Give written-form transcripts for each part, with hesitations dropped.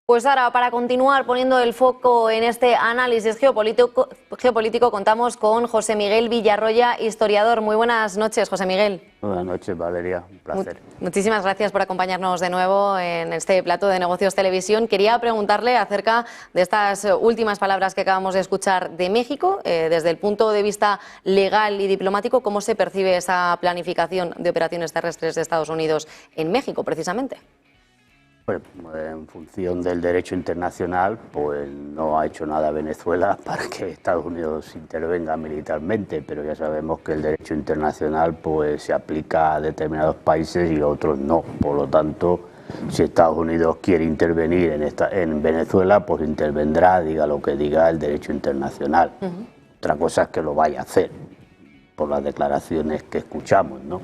Pues ahora, para continuar poniendo el foco en este análisis geopolítico, contamos con José Miguel Villarroya, historiador. Muy buenas noches, José Miguel. Buenas noches, Valeria. Un placer. Muchísimas gracias por acompañarnos de nuevo en este plato de Negocios Televisión. Quería preguntarle acerca de estas últimas palabras que acabamos de escuchar de México, desde el punto de vista legal y diplomático, ¿cómo se percibe esa planificación de operaciones terrestres de Estados Unidos en México, precisamente? Bueno, en función del derecho internacional, pues no ha hecho nada Venezuela para que Estados Unidos intervenga militarmente, pero ya sabemos que el derecho internacional pues se aplica a determinados países y a otros no. Por lo tanto, si Estados Unidos quiere intervenir en Venezuela, pues intervendrá, diga lo que diga el derecho internacional. Otra cosa es que lo vaya a hacer, por las declaraciones que escuchamos, ¿no?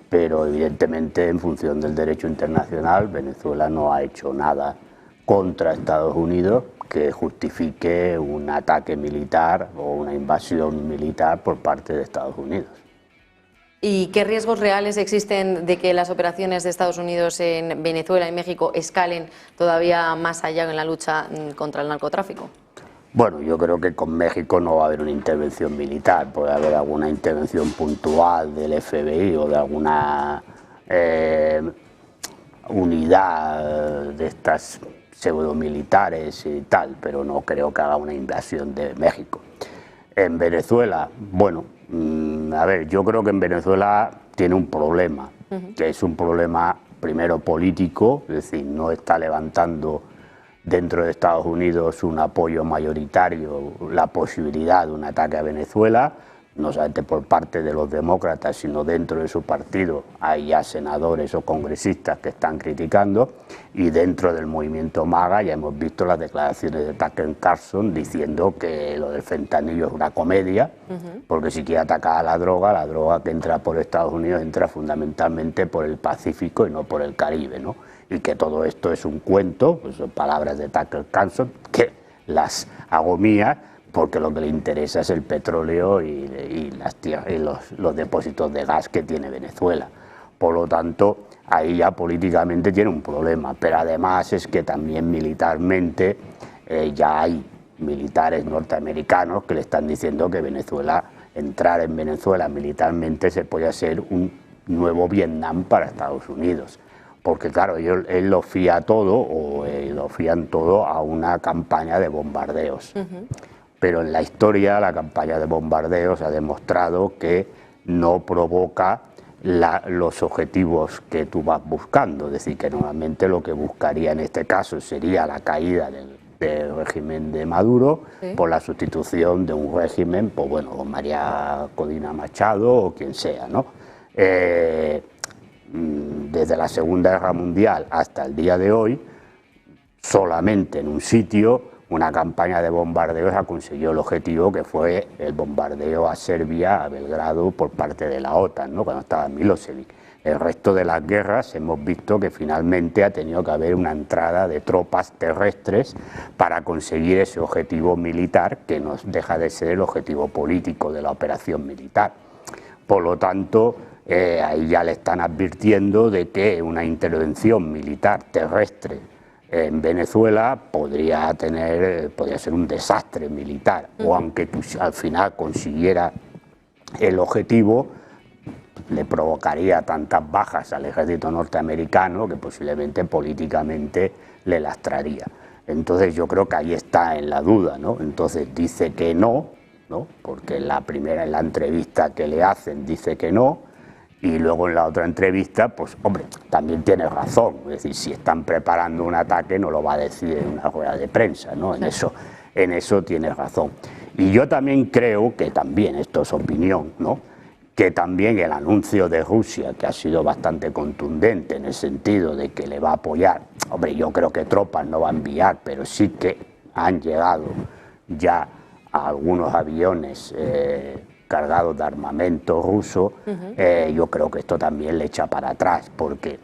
Pero evidentemente en función del derecho internacional Venezuela no ha hecho nada contra Estados Unidos que justifique un ataque militar o una invasión militar por parte de Estados Unidos. ¿Y qué riesgos reales existen de que las operaciones de Estados Unidos en Venezuela y México escalen todavía más allá en la lucha contra el narcotráfico? Bueno, yo creo que con México no va a haber una intervención militar, puede haber alguna intervención puntual del FBI o de alguna unidad de estas pseudomilitares y tal, pero no creo que haga una invasión de México. En Venezuela, bueno, a ver, yo creo que en Venezuela tiene un problema, que es un problema primero político, es decir, no está levantando dentro de Estados Unidos un apoyo mayoritario, la posibilidad de un ataque a Venezuela, no solamente por parte de los demócratas, sino dentro de su partido hay ya senadores o congresistas que están criticando, y dentro del movimiento MAGA ya hemos visto las declaraciones de Tucker Carlson diciendo que lo del fentanilo es una comedia, porque si quiere atacar a la droga que entra por Estados Unidos entra fundamentalmente por el Pacífico y no por el Caribe, ¿no? Y que todo esto es un cuento, pues son palabras de Tucker Carlson, que las hago mías, porque lo que le interesa es el petróleo y las tierras, y los depósitos de gas que tiene Venezuela. Por lo tanto, ahí ya políticamente tiene un problema, pero además es que también militarmente ya hay militares norteamericanos que le están diciendo que entrar en Venezuela militarmente se puede hacer un nuevo Vietnam para Estados Unidos. Porque claro, él lo fía todo, o lo fían todo a una campaña de bombardeos. Pero en la historia la campaña de bombardeos ha demostrado que no provoca los objetivos que tú vas buscando. Es decir, que normalmente lo que buscaría en este caso sería la caída del régimen de Maduro, por la sustitución de un régimen, pues bueno, con María Corina Machado o quien sea, ¿no? Desde la Segunda Guerra Mundial hasta el día de hoy, solamente en un sitio, una campaña de bombardeos ha conseguido el objetivo, que fue el bombardeo a Serbia, a Belgrado, por parte de la OTAN, ¿no? Cuando estaba Milosevic. El resto de las guerras hemos visto que finalmente ha tenido que haber una entrada de tropas terrestres para conseguir ese objetivo militar, que no deja de ser el objetivo político de la operación militar. Por lo tanto, ahí ya le están advirtiendo de que una intervención militar terrestre en Venezuela podría ser un desastre militar, o aunque al final consiguiera el objetivo, le provocaría tantas bajas al ejército norteamericano que posiblemente políticamente le lastraría. Entonces yo creo que ahí está en la duda, ¿no? Entonces dice que no, porque en la entrevista que le hacen dice que no, y luego en la otra entrevista, pues hombre, también tiene razón, es decir, si están preparando un ataque no lo va a decir en una rueda de prensa, ¿no? En eso tiene razón. Y yo también creo que también, esto es opinión, ¿no?, que también el anuncio de Rusia, que ha sido bastante contundente en el sentido de que le va a apoyar, hombre, yo creo que tropas no va a enviar, pero sí que han llegado ya a algunos aviones cargados de armamento ruso, yo creo que esto también le echa para atrás, porque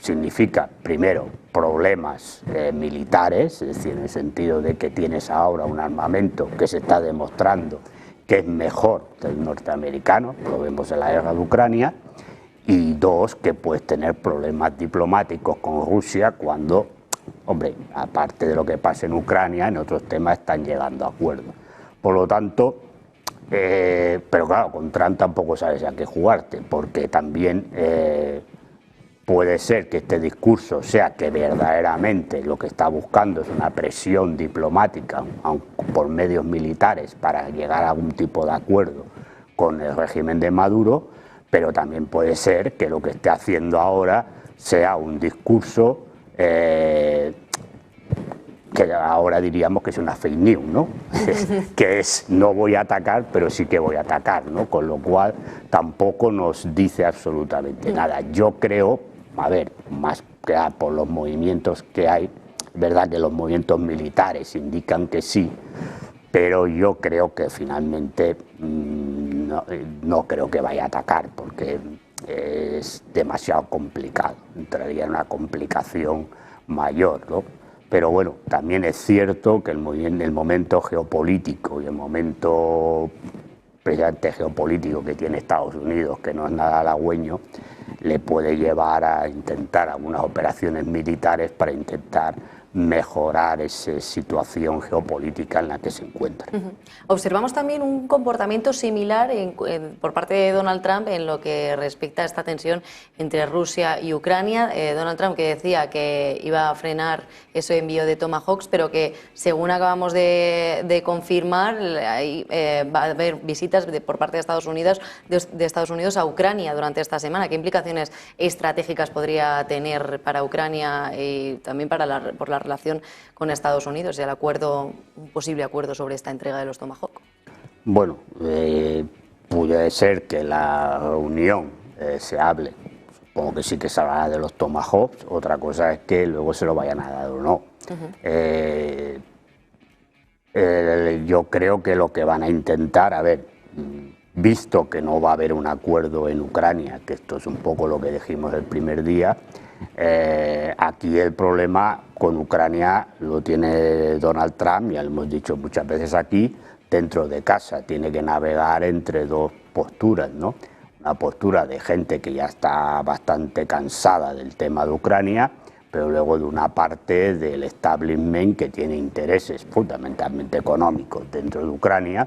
significa, primero, problemas militares, es decir, en el sentido de que tienes ahora un armamento que se está demostrando que es mejor del norteamericano, lo vemos en la guerra de Ucrania, y dos, que puedes tener problemas diplomáticos con Rusia cuando hombre, aparte de lo que pasa en Ucrania, en otros temas están llegando a acuerdos. Por lo tanto, pero claro, con Trump tampoco sabes a qué jugarte, porque también puede ser que este discurso sea que verdaderamente lo que está buscando es una presión diplomática por medios militares para llegar a algún tipo de acuerdo con el régimen de Maduro, pero también puede ser que lo que esté haciendo ahora sea un discurso que ahora diríamos que es una fake news, ¿no? Que es no voy a atacar, pero sí que voy a atacar, ¿no? Con lo cual tampoco nos dice absolutamente nada. Yo creo, a ver, más que por los movimientos que hay, verdad que los movimientos militares indican que sí, pero yo creo que finalmente no creo que vaya a atacar, porque es demasiado complicado, entraría en una complicación mayor, ¿no? Pero bueno, también es cierto que el momento geopolítico y el momento precisamente geopolítico que tiene Estados Unidos, que no es nada halagüeño, le puede llevar a intentar algunas operaciones militares para intentar mejorar esa situación geopolítica en la que se encuentra. Observamos también un comportamiento similar por parte de Donald Trump en lo que respecta a esta tensión entre Rusia y Ucrania. Donald Trump, que decía que iba a frenar ese envío de Tomahawks, pero que según acabamos de confirmar, va a haber visitas por parte de Estados Unidos a Ucrania durante esta semana. ¿Qué implicaciones estratégicas podría tener para Ucrania y también por la relación con Estados Unidos y un posible acuerdo sobre esta entrega de los Tomahawk? Bueno, puede ser que la reunión se hable, supongo que sí que se hablará de los Tomahawks, otra cosa es que luego se lo vayan a dar o no. Yo creo que lo que van a intentar, a ver, visto que no va a haber un acuerdo en Ucrania, que esto es un poco lo que dijimos el primer día, aquí el problema con Ucrania lo tiene Donald Trump, ya lo hemos dicho muchas veces aquí, dentro de casa, tiene que navegar entre dos posturas, ¿no? Una postura de gente que ya está bastante cansada del tema de Ucrania, pero luego de una parte del establishment que tiene intereses fundamentalmente económicos dentro de Ucrania,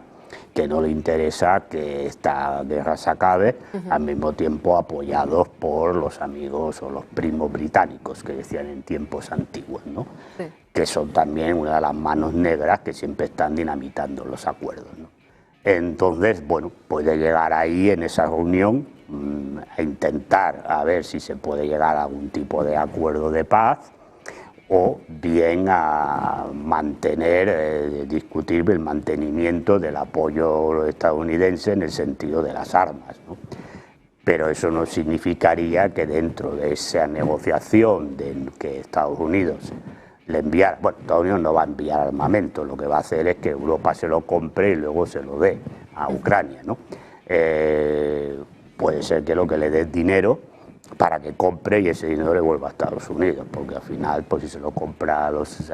que no le interesa que esta guerra se acabe, al mismo tiempo apoyados por los amigos o los primos británicos que decían en tiempos antiguos, ¿no? Sí. Que son también una de las manos negras que siempre están dinamitando los acuerdos, ¿no? Entonces, bueno, puede llegar ahí en esa reunión a intentar a ver si se puede llegar a algún tipo de acuerdo de paz, o bien a discutir el mantenimiento del apoyo estadounidense en el sentido de las armas, ¿no? Pero eso no significaría que dentro de esa negociación de que Estados Unidos le enviara, bueno, Estados Unidos no va a enviar armamento, lo que va a hacer es que Europa se lo compre y luego se lo dé a Ucrania, ¿no? Puede ser que lo que le dé dinero para que compre y ese dinero le vuelva a Estados Unidos, porque al final, pues si se lo compra a los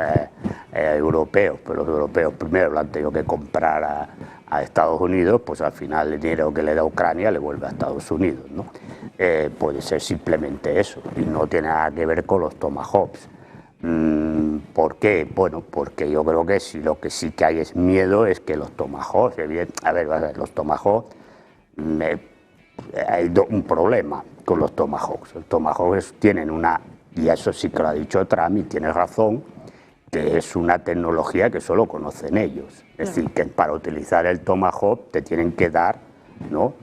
europeos, pero los europeos primero lo han tenido que comprar a Estados Unidos, pues al final el dinero que le da Ucrania le vuelve a Estados Unidos, ¿no? Puede ser simplemente eso, y no tiene nada que ver con los Tomahawks. ¿Por qué? Bueno, porque yo creo que lo que sí que hay es miedo, es que los Tomahawks, a ver, los Tomahawks, hay un problema con los Tomahawks. Los Tomahawks tienen y eso sí que lo ha dicho Trump y tiene razón, que es una tecnología que solo conocen ellos. Es decir, que para utilizar el Tomahawk te tienen que dar, ¿no?,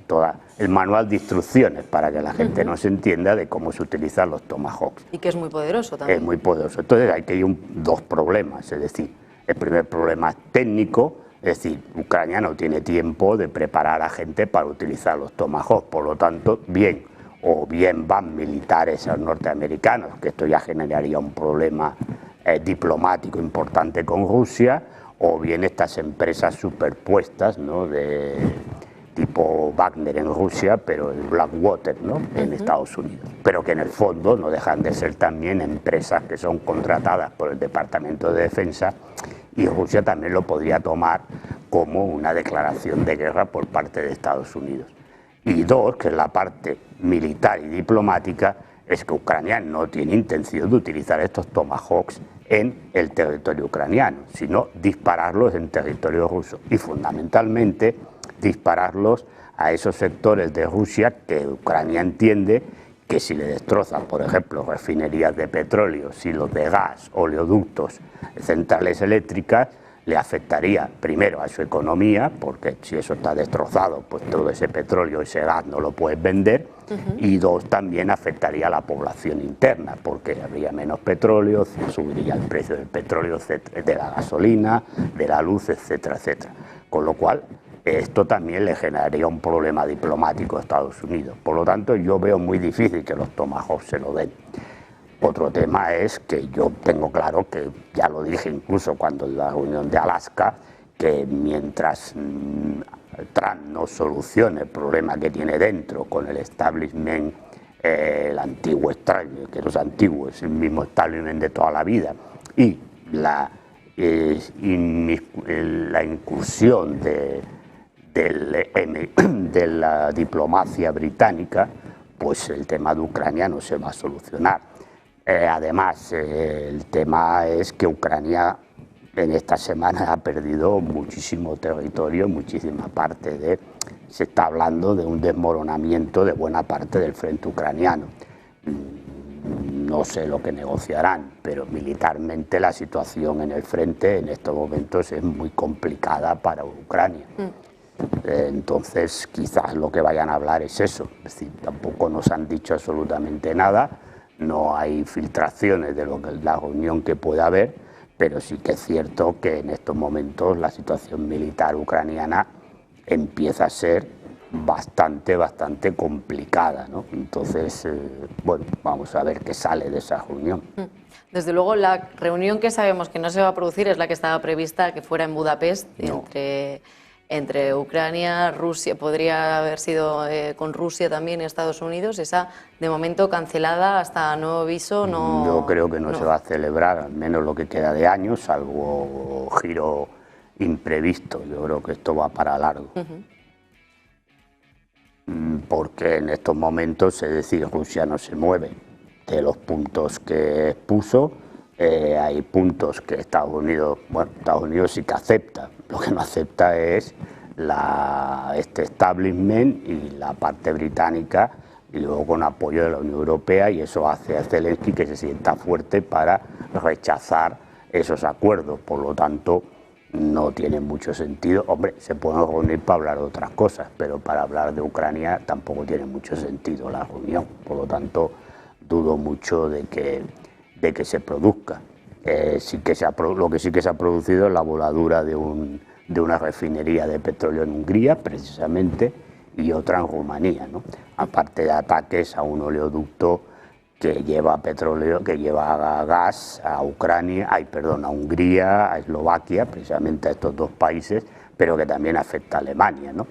el manual de instrucciones para que la gente no se entienda de cómo se utilizan los Tomahawks. Y que es muy poderoso también. Es muy poderoso. Entonces hay que hay dos problemas, es decir, el primer problema es técnico, es decir, Ucrania no tiene tiempo de preparar a gente para utilizar los Tomahawks, por lo tanto, bien van militares norteamericanos, que esto ya generaría un problema diplomático importante con Rusia, o bien estas empresas superpuestas, ¿no?, de tipo Wagner en Rusia, pero el Blackwater, ¿no?, en Estados Unidos, pero que en el fondo no dejan de ser también empresas que son contratadas por el Departamento de Defensa, y Rusia también lo podría tomar como una declaración de guerra por parte de Estados Unidos. Y dos, que es la parte militar y diplomática, es que Ucrania no tiene intención de utilizar estos Tomahawks en el territorio ucraniano, sino dispararlos en territorio ruso y fundamentalmente dispararlos a esos sectores de Rusia que Ucrania entiende que si le destrozan, por ejemplo, refinerías de petróleo, silos de gas, oleoductos, centrales eléctricas, le afectaría primero a su economía, porque si eso está destrozado, pues todo ese petróleo, ese gas no lo puedes vender, y dos, también afectaría a la población interna, porque habría menos petróleo, subiría el precio del petróleo, de la gasolina, de la luz, etcétera, etcétera. Con lo cual, esto también le generaría un problema diplomático a Estados Unidos. Por lo tanto, yo veo muy difícil que los Tomahawk se lo den. Otro tema es que yo tengo claro que, ya lo dije incluso cuando en la reunión de Alaska, que mientras Trump no solucione el problema que tiene dentro con el establishment, el antiguo establishment, que no es antiguo, es el mismo establishment de toda la vida, y la incursión de la diplomacia británica, pues el tema de Ucrania no se va a solucionar. Además, el tema es que Ucrania en esta semana ha perdido muchísimo territorio, muchísima parte se está hablando de un desmoronamiento de buena parte del frente ucraniano. No sé lo que negociarán, pero militarmente la situación en el frente en estos momentos es muy complicada para Ucrania. Entonces, quizás lo que vayan a hablar es eso, es decir, tampoco nos han dicho absolutamente nada. No hay filtraciones de la reunión que pueda haber, pero sí que es cierto que en estos momentos la situación militar ucraniana empieza a ser bastante complicada, ¿no? Entonces, bueno, vamos a ver qué sale de esa reunión. Desde luego, la reunión que sabemos que no se va a producir es la que estaba prevista que fuera en Budapest, no. Entre Ucrania, Rusia, podría haber sido con Rusia también, Estados Unidos, esa de momento cancelada hasta nuevo aviso. No, yo creo que no se va a celebrar, al menos lo que queda de año, salvo giro imprevisto. Yo creo que esto va para largo. Porque en estos momentos, es decir, Rusia no se mueve de los puntos que expuso. Hay puntos que Estados Unidos sí que acepta, lo que no acepta es este establishment y la parte británica, y luego con apoyo de la Unión Europea, y eso hace a Zelensky que se sienta fuerte para rechazar esos acuerdos. Por lo tanto, no tiene mucho sentido. Hombre, se pueden reunir para hablar de otras cosas, pero para hablar de Ucrania tampoco tiene mucho sentido la reunión. Por lo tanto, dudo mucho de que se produzca. Lo que sí que se ha producido es la voladura de una refinería de petróleo en Hungría, precisamente, y otra en Rumanía, ¿no? Aparte de ataques a un oleoducto que lleva petróleo, que lleva gas a a Hungría, a Eslovaquia, precisamente a estos dos países, pero que también afecta a Alemania, ¿no?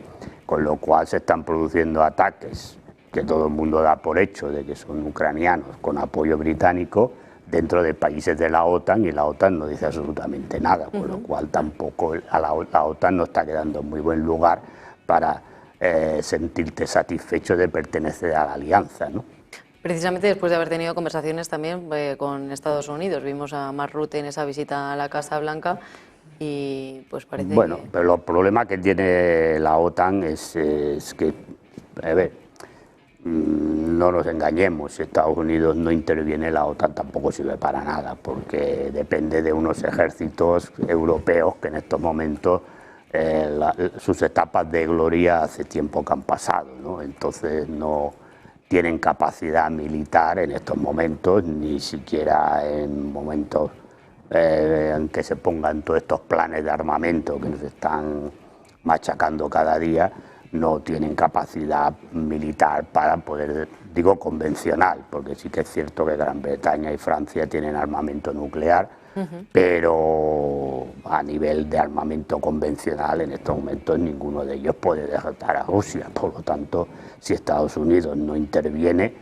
Con lo cual se están produciendo ataques que todo el mundo da por hecho de que son ucranianos con apoyo británico dentro de países de la OTAN, y la OTAN no dice absolutamente nada, con lo cual tampoco la OTAN no está quedando en muy buen lugar para sentirte satisfecho de pertenecer a la alianza, ¿no? Precisamente después de haber tenido conversaciones también con Estados Unidos, vimos a Mark Rutte en esa visita a la Casa Blanca y pues parece Bueno, pero el problema que tiene la OTAN es que, a ver, no nos engañemos, si Estados Unidos no interviene, la OTAN tampoco sirve para nada, porque depende de unos ejércitos europeos que en estos momentos sus etapas de gloria hace tiempo que han pasado, ¿no? Entonces no tienen capacidad militar en estos momentos, ni siquiera en momentos en que se pongan todos estos planes de armamento que nos están machacando cada día. No tienen capacidad militar para poder, digo convencional, porque sí que es cierto que Gran Bretaña y Francia tienen armamento nuclear, pero a nivel de armamento convencional en estos momentos ninguno de ellos puede derrotar a Rusia. Por lo tanto, si Estados Unidos no interviene,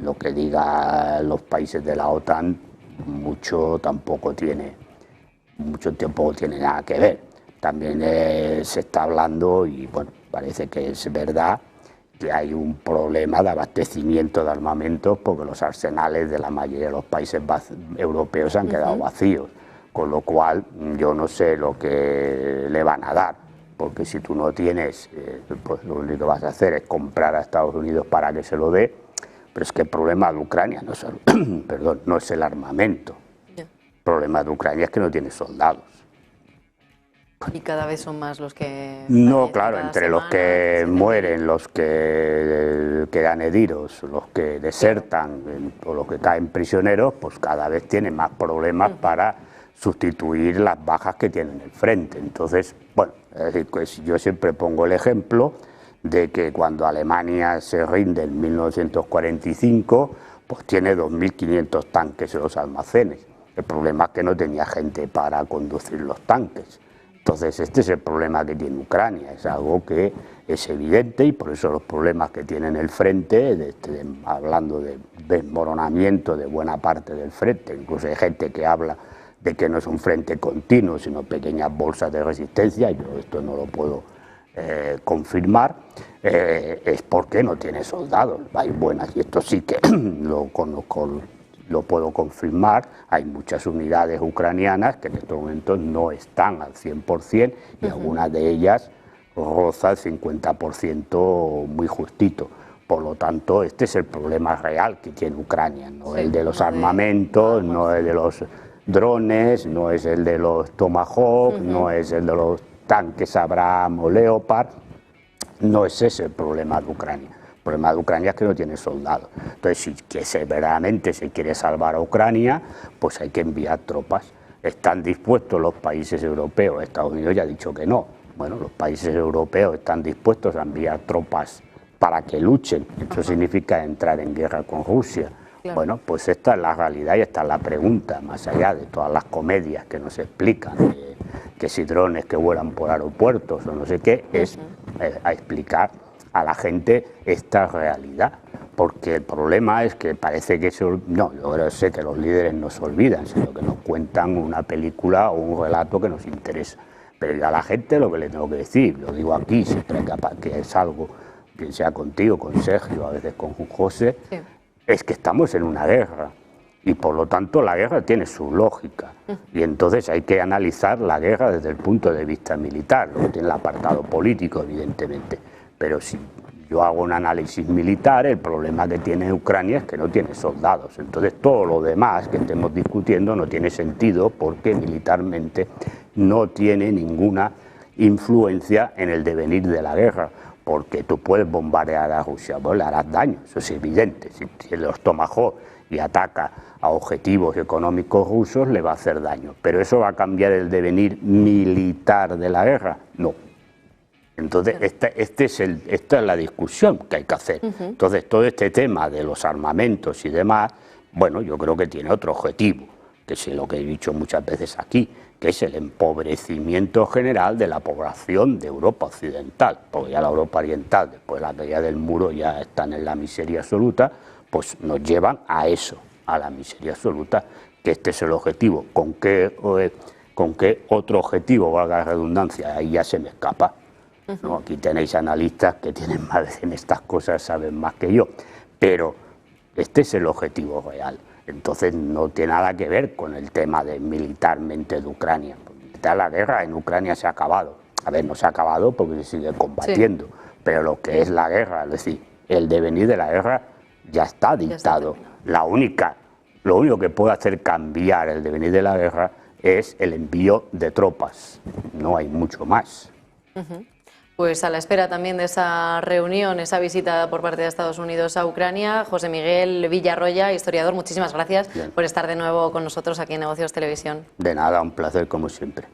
lo que diga los países de la OTAN mucho tampoco tiene nada que ver. También se está hablando, y bueno, parece que es verdad, que hay un problema de abastecimiento de armamentos porque los arsenales de la mayoría de los países europeos han quedado vacíos, con lo cual yo no sé lo que le van a dar, porque si tú no tienes, pues lo único que vas a hacer es comprar a Estados Unidos para que se lo dé, pero es que el problema de Ucrania no es perdón, no es el armamento, el problema de Ucrania es que no tiene soldados. Y cada vez son más los que... No, claro, entre los que mueren, los que quedan heridos, los que desertan o los que caen prisioneros, pues cada vez tienen más problemas para sustituir las bajas que tienen en el frente. Entonces, bueno, es decir, pues yo siempre pongo el ejemplo de que cuando Alemania se rinde en 1945, pues tiene 2.500 tanques en los almacenes. El problema es que no tenía gente para conducir los tanques. Entonces este es el problema que tiene Ucrania, es algo que es evidente y por eso los problemas que tiene en el frente, hablando de desmoronamiento de buena parte del frente, incluso hay gente que habla de que no es un frente continuo, sino pequeñas bolsas de resistencia, yo esto no lo puedo confirmar, es porque no tiene soldados, hay buenas, y esto sí que lo puedo confirmar, hay muchas unidades ucranianas que en estos momentos no están al 100% y algunas de ellas roza el 50% muy justito. Por lo tanto, este es el problema real que tiene Ucrania, no el de los armamentos, no el de los drones, no es el de los Tomahawk, no es el de los tanques Abrams o Leopard, no es ese el problema de Ucrania. El problema de Ucrania es que no tiene soldados. Entonces, si verdaderamente se quiere salvar a Ucrania, pues hay que enviar tropas. ¿Están dispuestos los países europeos? Estados Unidos ya ha dicho que no. Bueno, los países europeos están dispuestos a enviar tropas para que luchen. Eso significa entrar en guerra con Rusia. Claro. Bueno, pues esta es la realidad y esta es la pregunta, más allá de todas las comedias que nos explican, que si drones que vuelan por aeropuertos o no sé qué, es a explicar a la gente esta realidad, porque el problema es que parece que no, yo sé que los líderes no se olvidan, sino que nos cuentan una película o un relato que nos interesa, pero yo a la gente lo que le tengo que decir, lo digo aquí siempre que salgo, bien sea contigo, con Sergio, a veces con José, es que estamos en una guerra y por lo tanto la guerra tiene su lógica y entonces hay que analizar la guerra desde el punto de vista militar, luego tiene el apartado político evidentemente. Pero si yo hago un análisis militar, el problema que tiene Ucrania es que no tiene soldados. Entonces todo lo demás que estemos discutiendo no tiene sentido porque militarmente no tiene ninguna influencia en el devenir de la guerra. Porque tú puedes bombardear a Rusia, pues le harás daño, eso es evidente. Si los Tomahawk y ataca a objetivos económicos rusos, le va a hacer daño. ¿Pero eso va a cambiar el devenir militar de la guerra? No. Entonces, esta es la discusión que hay que hacer. Entonces, todo este tema de los armamentos y demás, bueno, yo creo que tiene otro objetivo, que es lo que he dicho muchas veces aquí, que es el empobrecimiento general de la población de Europa occidental, porque ya la Europa oriental, después de la caída del muro, ya están en la miseria absoluta, pues nos llevan a eso, a la miseria absoluta, que este es el objetivo. ¿Con qué otro objetivo, valga la redundancia? Ahí ya se me escapa. ¿No? Aquí tenéis analistas que tienen más en estas cosas, saben más que yo, pero este es el objetivo real. Entonces no tiene nada que ver con el tema de militarmente de Ucrania. La guerra en Ucrania se ha acabado. A ver, no se ha acabado porque se sigue combatiendo, pero lo que es la guerra, es decir, el devenir de la guerra ya está dictado. Lo único que puede hacer cambiar el devenir de la guerra es el envío de tropas. No hay mucho más. Pues a la espera también de esa reunión, esa visita por parte de Estados Unidos a Ucrania, José Miguel Villarroya, historiador, muchísimas gracias por estar de nuevo con nosotros aquí en Negocios Televisión. De nada, un placer como siempre.